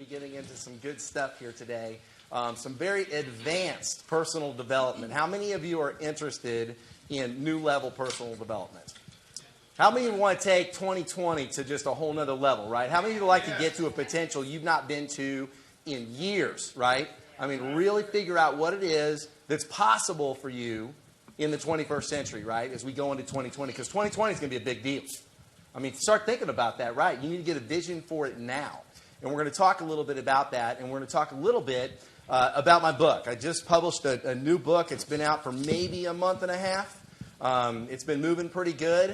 getting into some good stuff here today. Some very advanced personal development. How many of you are interested in new level personal development? How many of you want to take 2020 to just a whole nother level, right? How many of you would like to get to a potential you've not been to in years, right? I mean, really figure out what it is that's possible for you in the 21st century, right, as we go into 2020, because 2020 is going to be a big deal. I mean, start thinking about that, right? You need to get a vision for it now. And we're going to talk a little bit about that, and we're going to talk a little bit about my book. I just published a new book. It's been out for maybe a month and a half. It's been moving pretty good.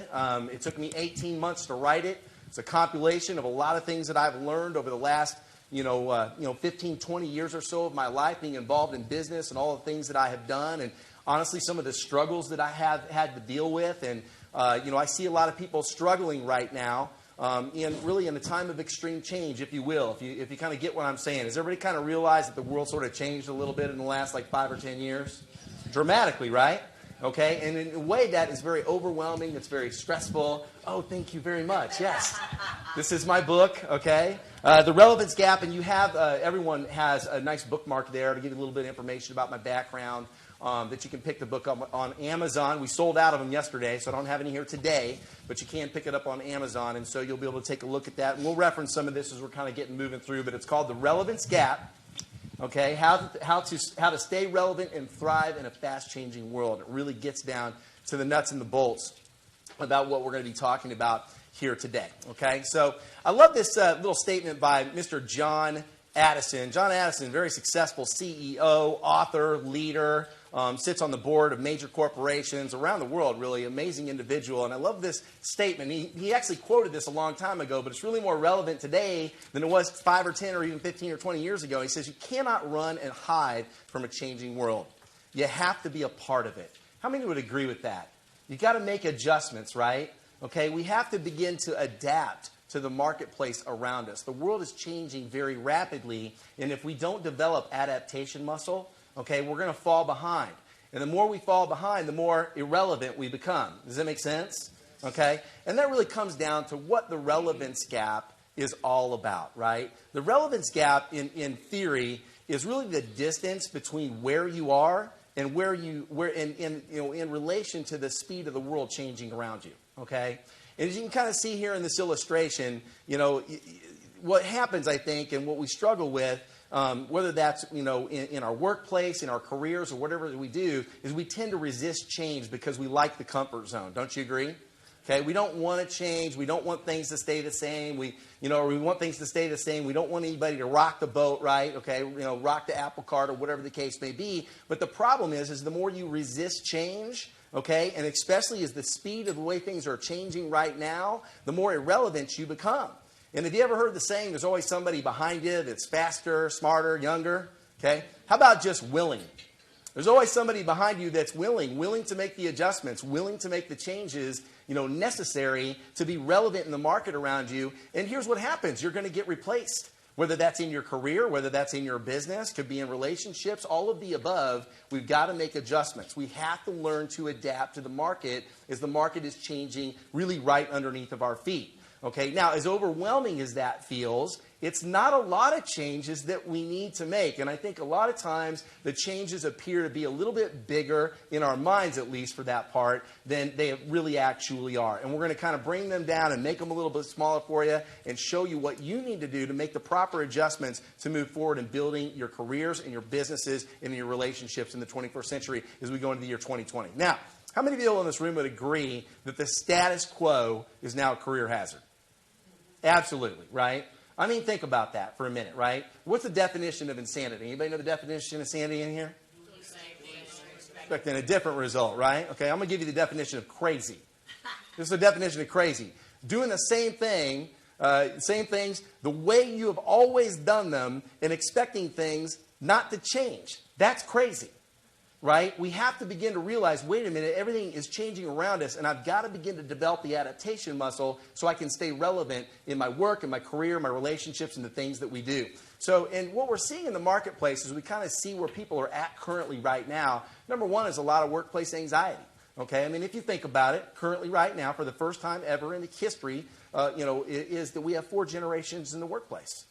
It took me 18 months to write it. It's a compilation of a lot of things that I've learned over the last 15, 20 years or so of my life, being involved in business and all the things that I have done, and honestly, some of the struggles that I have had to deal with. And, I see a lot of people struggling right now in a time of extreme change, if you will, if you kind of get what I'm saying. Has everybody kind of realized that the world sort of changed a little bit in the last, 5 or 10 years? Dramatically, right? Okay, and in a way that is very overwhelming. It's very stressful. Oh, thank you very much. Yes, this is my book. Okay, The Relevance Gap, and you have everyone has a nice bookmark there to give you a little bit of information about my background. That you can pick the book up on Amazon. We sold out of them yesterday, so I don't have any here today, but you can pick it up on Amazon, and so you'll be able to take a look at that. And we'll reference some of this as we're kind of moving through, but it's called The Relevance Gap. Okay, how to stay relevant and thrive in a fast-changing world. It really gets down to the nuts and the bolts about what we're going to be talking about here today. Okay, so I love this little statement by Mr. John Addison. John Addison, very successful CEO, author, leader, sits on the board of major corporations around the world, really amazing individual. And I love this statement. He actually quoted this a long time ago, but it's really more relevant today than it was 5 or 10 or even 15 or 20 years ago. He says, you cannot run and hide from a changing world. You have to be a part of it. How many would agree with that? You've got to make adjustments, right? Okay, we have to begin to adapt to the marketplace around us. The world is changing very rapidly, and if we don't develop adaptation muscle, okay, we're going to fall behind. And the more we fall behind, the more irrelevant we become. Does that make sense? Okay? And that really comes down to what the relevance gap is all about, right? The relevance gap, in theory, is really the distance between where you are and in relation to the speed of the world changing around you. Okay? And as you can kind of see here in this illustration, what happens, I think, and what we struggle with, whether that's in our workplace, in our careers, or whatever we do, is we tend to resist change because we like the comfort zone. Don't you agree? Okay, we don't want to change. We don't want things to stay the same. We want things to stay the same. We don't want anybody to rock the boat, right? Okay, rock the apple cart or whatever the case may be. But the problem is the more you resist change, okay, and especially as the speed of the way things are changing right now, the more irrelevant you become. And have you ever heard the saying, there's always somebody behind you that's faster, smarter, younger? Okay? How about just willing? There's always somebody behind you that's willing to make the adjustments, willing to make the changes, necessary to be relevant in the market around you. And here's what happens. You're going to get replaced. Whether that's in your career, whether that's in your business, could be in relationships, all of the above, we've got to make adjustments. We have to learn to adapt to the market as the market is changing really right underneath of our feet. Okay, now as overwhelming as that feels, it's not a lot of changes that we need to make. And I think a lot of times the changes appear to be a little bit bigger, in our minds at least for that part, than they really actually are. And we're going to kind of bring them down and make them a little bit smaller for you and show you what you need to do to make the proper adjustments to move forward in building your careers and your businesses and your relationships in the 21st century as we go into the year 2020. Now, how many of you in this room would agree that the status quo is now a career hazard? Absolutely, right? I mean, think about that for a minute, right? What's the definition of insanity? Anybody know the definition of insanity in here? Expecting a different result, right? Okay, I'm going to give you the definition of crazy. This is the definition of crazy. Doing the same things the way you have always done them and expecting things not to change. That's crazy. Right? We have to begin to realize, wait a minute, everything is changing around us, and I've got to begin to develop the adaptation muscle so I can stay relevant in my work, in my career, my relationships, and the things that we do. So, and what we're seeing in the marketplace is we kind of see where people are at currently right now. Number one is a lot of workplace anxiety. Okay? I mean, if you think about it, currently right now, for the first time ever in the history, is that we have 4 generations in the workplace.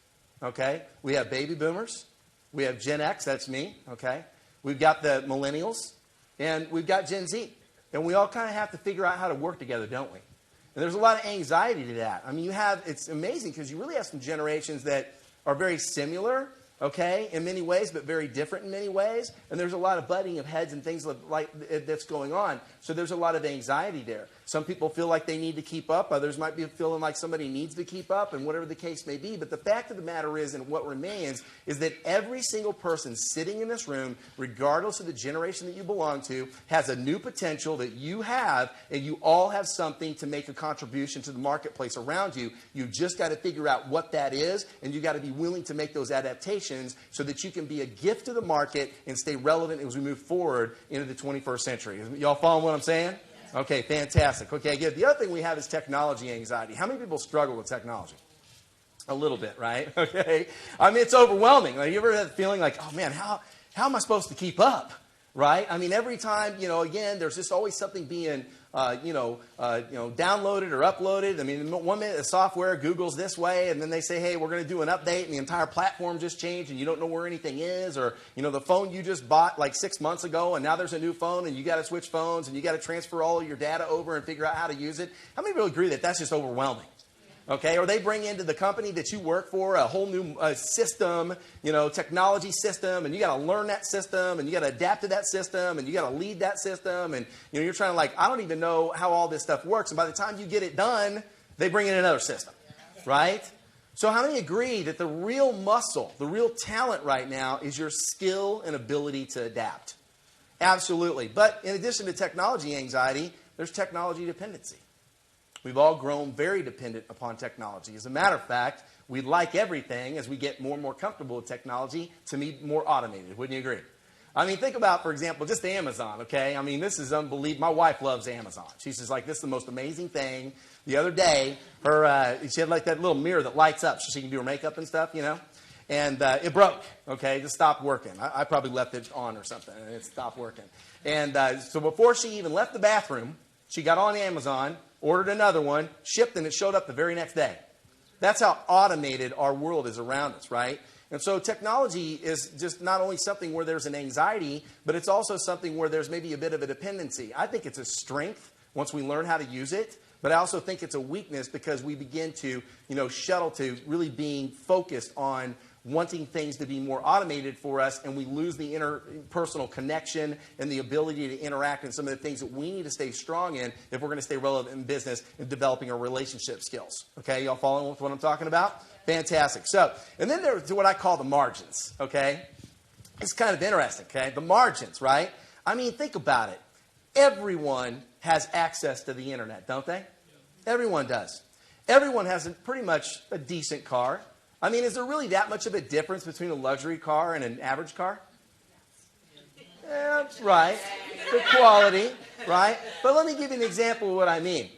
okay? We have baby boomers. We have Gen X, that's me, okay? We've got the millennials, and we've got Gen Z. And we all kind of have to figure out how to work together, don't we? And there's a lot of anxiety to that. I mean, it's amazing because you really have some generations that are very similar, okay, in many ways, but very different in many ways. And there's a lot of butting of heads and things like that's going on. So there's a lot of anxiety there. Some people feel like they need to keep up. Others might be feeling like somebody needs to keep up, and whatever the case may be. But the fact of the matter is, and what remains, is that every single person sitting in this room, regardless of the generation that you belong to, has a new potential that you have, and you all have something to make a contribution to the marketplace around you. You've just got to figure out what that is, and you've got to be willing to make those adaptations so that you can be a gift to the market and stay relevant as we move forward into the 21st century. Y'all following what I'm saying? Okay, fantastic. Okay, good. The other thing we have is technology anxiety. How many people struggle with technology? A little bit, right? Okay. I mean, it's overwhelming. Like, you ever had the feeling like, oh man, how am I supposed to keep up? Right? I mean, every time, again, there's just always something being, downloaded or uploaded. I mean, one minute the software Google's this way, and then they say, hey, we're going to do an update, and the entire platform just changed, and you don't know where anything is, or, the phone you just bought like 6 months ago, and now there's a new phone, and you got to switch phones, and you got to transfer all of your data over and figure out how to use it. How many people agree that that's just overwhelming? Okay, or they bring into the company that you work for a whole new system, technology system, and you got to learn that system, and you got to adapt to that system, and you got to lead that system, and you're trying to I don't even know how all this stuff works, and by the time you get it done, they bring in another system, right? So how many agree that the real muscle, the real talent right now is your skill and ability to adapt? Absolutely. But in addition to technology anxiety, there's technology dependency. We've all grown very dependent upon technology. As a matter of fact, we like everything as we get more and more comfortable with technology to be more automated. Wouldn't you agree? I mean, think about, for example, just Amazon, okay? I mean, this is unbelievable. My wife loves Amazon. She's just like, this is the most amazing thing. The other day, she had like that little mirror that lights up so she can do her makeup and stuff, And it broke, okay? It just stopped working. I probably left it on or something, and it stopped working. And so before she even left the bathroom, she got on Amazon, ordered another one, shipped, and it showed up the very next day. That's how automated our world is around us, right? And so technology is just not only something where there's an anxiety, but it's also something where there's maybe a bit of a dependency. I think it's a strength once we learn how to use it, but I also think it's a weakness because we begin to, shuttle to really being focused on wanting things to be more automated for us, and we lose the interpersonal connection and the ability to interact in some of the things that we need to stay strong in if we're going to stay relevant in business and developing our relationship skills. Okay, y'all following with what I'm talking about? Fantastic. So, and then there's what I call the margins, okay? It's kind of interesting, okay? The margins, right? I mean, think about it. Everyone has access to the internet, don't they? Everyone does. Everyone has pretty much a decent car. I mean, is there really that much of a difference between a luxury car and an average car? Yeah, that's right. The quality, right? But let me give you an example of what I mean.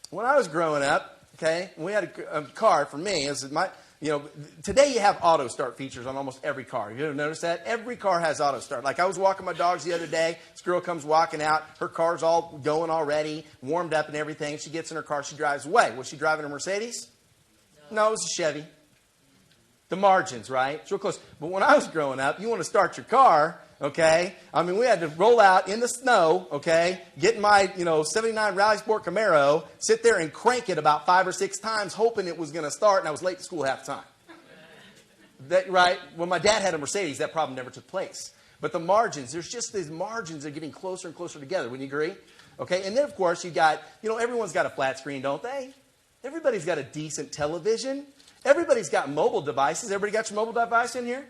When I was growing up, okay, we had a car for me. Today you have auto start features on almost every car. You ever notice that? Every car has auto start. Like I was walking my dogs the other day. This girl comes walking out. Her car's all going already, warmed up and everything. She gets in her car. She drives away. Was she driving a Mercedes? No, it was a Chevy. The margins, right? It's real close. But when I was growing up, you want to start your car, okay? I mean, we had to roll out in the snow, okay? Get in my, 79 Rally Sport Camaro, sit there and crank it about 5 or 6 times, hoping it was going to start, and I was late to school half the time. That, right? When my dad had a Mercedes, that problem never took place. But the margins, there's just these margins that are getting closer and closer together. Wouldn't you agree? Okay, and then, of course, you got, everyone's got a flat screen, don't they? Everybody's got a decent television. Everybody's got mobile devices. Everybody got your mobile device in here?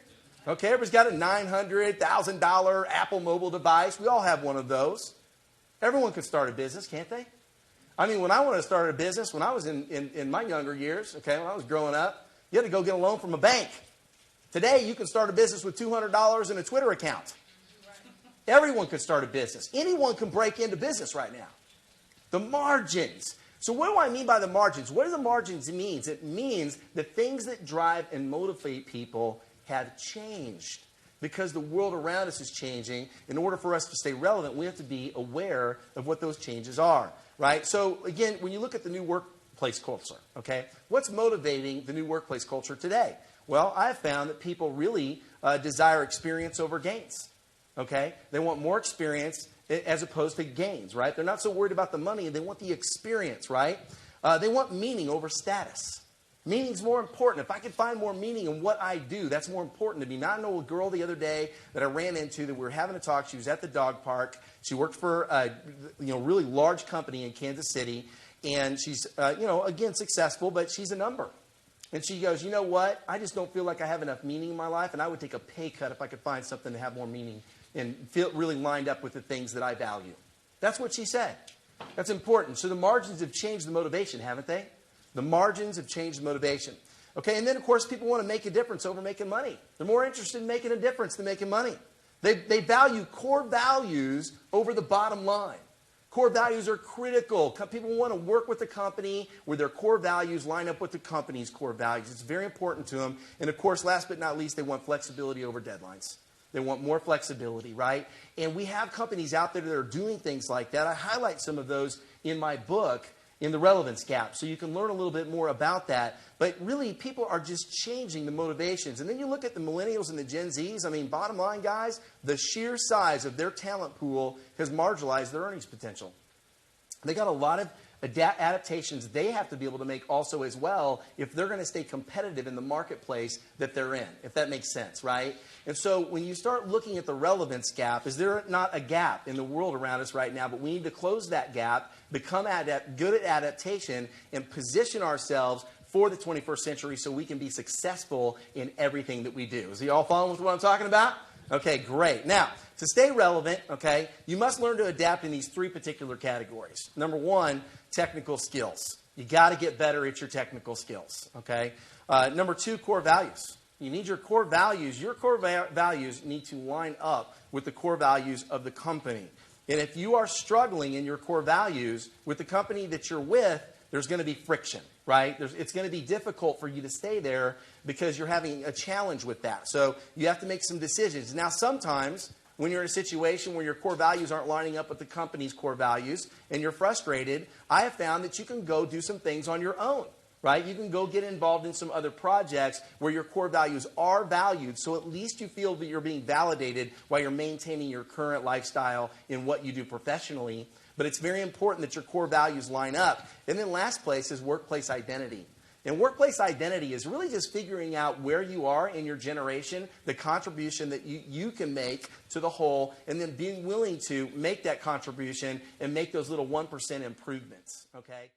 Okay, everybody's got a $900, $1,000 Apple mobile device. We all have one of those. Everyone can start a business, can't they? I mean, when I wanted to start a business, when I was in my younger years, okay, when I was growing up, you had to go get a loan from a bank. Today, you can start a business with $200 in a Twitter account. Everyone can start a business. Anyone can break into business right now. The margins. So what do I mean by the margins? What do the margins mean? It means the things that drive and motivate people have changed. Because the world around us is changing. In order for us to stay relevant, we have to be aware of what those changes are. Right? So again, when you look at the new workplace culture, okay, what's motivating the new workplace culture today? Well, I've found that people really desire experience over gains. Okay? They want more experience as opposed to gains, right? They're not so worried about the money. They want the experience, right? They want meaning over status. Meaning's more important. If I could find more meaning in what I do, that's more important to me. Now, I know a girl the other day that I ran into that we were having a talk. She was at the dog park. She worked for a really large company in Kansas City. And she's, again, successful, but she's a number. And she goes, you know what? I just don't feel like I have enough meaning in my life, and I would take a pay cut if I could find something to have more meaning and feel really lined up with the things that I value. That's what she said. That's important. So the margins have changed the motivation, haven't they? The margins have changed the motivation. Okay, and then, of course, people want to make a difference over making money. They're more interested in making a difference than making money. They value core values over the bottom line. Core values are critical. People want to work with a company where their core values line up with the company's core values. It's very important to them. And, of course, last but not least, they want flexibility over deadlines. They want more flexibility, right? And we have companies out there that are doing things like that. I highlight some of those in my book, in the Relevance Gap, so you can learn a little bit more about that. But really, people are just changing the motivations. And then you look at the Millennials and the Gen Zs. I mean, bottom line, guys, the sheer size of their talent pool has marginalized their earnings potential. They got a lot of adaptations they have to be able to make also as well if they're going to stay competitive in the marketplace that they're in, if that makes sense, right? And so when you start looking at the relevance gap, is there not a gap in the world around us right now? But we need to close that gap, become good at adaptation, and position ourselves for the 21st century so we can be successful in everything that we do. Is you all following with what I'm talking about? Okay, great. Now, to stay relevant, okay, you must learn to adapt in these three particular categories. Number one, technical skills. You got to get better at your technical skills, okay? Number two, core values. You need your core values. Your core values need to line up with the core values of the company. And if you are struggling in your core values with the company that you're with, there's going to be friction, right? It's going to be difficult for you to stay there because you're having a challenge with that. So you have to make some decisions. Now, sometimes when you're in a situation where your core values aren't lining up with the company's core values and you're frustrated, I have found that you can go do some things on your own, right? You can go get involved in some other projects where your core values are valued, so at least you feel that you're being validated while you're maintaining your current lifestyle in what you do professionally. But it's very important that your core values line up. And then last place is workplace identity. And workplace identity is really just figuring out where you are in your generation, the contribution that you can make to the whole, and then being willing to make that contribution and make those little 1% improvements, okay?